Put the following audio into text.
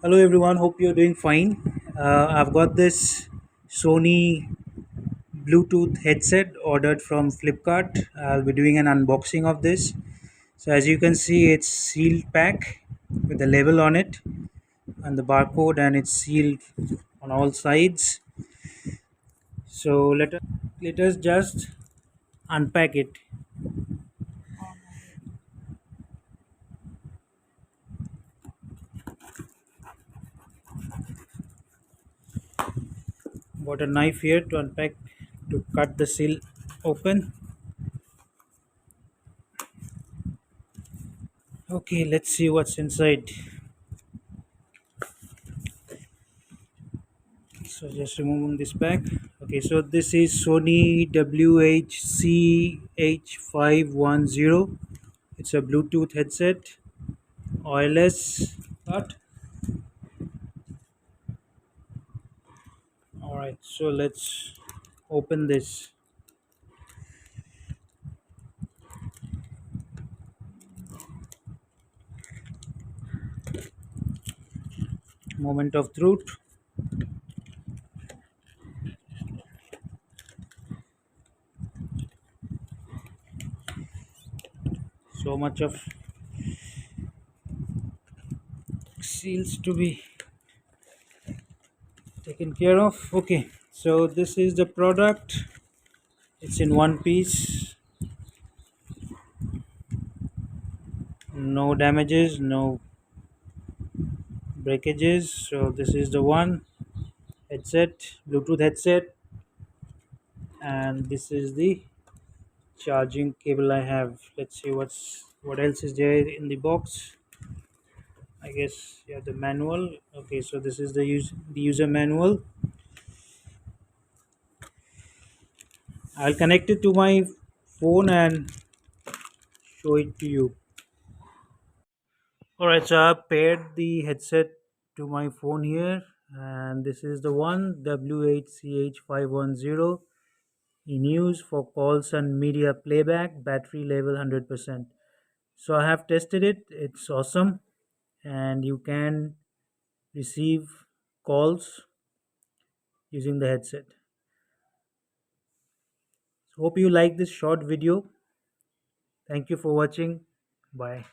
Hello everyone, hope you're doing fine. I've got this Sony Bluetooth headset ordered from Flipkart. I'll be doing an unboxing of this. So as you can see, it's sealed pack with the label on it and the barcode, and it's sealed on all sides. So let us just unpack it. Got a knife here to unpack, to cut the seal open. Okay, let's see what's inside. So just removing this pack. Okay, so this is Sony WH-CH510. It's a Bluetooth headset, wireless. Cut. All right, so let's open this. Moment of truth. So much of seals to be taken care of. Okay, so this is the product. It's in one piece. No damages, no breakages. So this is the one headset, Bluetooth headset, and this is the charging cable I have. Let's see what else is there in the box. I guess yeah, the manual. Okay, so this is the user manual. I'll connect it to my phone and show it to you. All right, so I paired the headset to my phone here, and this is the one WH-CH510 in use for calls and media playback. Battery level 100%. So I have tested it. It's awesome, and you can receive calls using the headset. Hope you like this short video. Thank you for watching. Bye.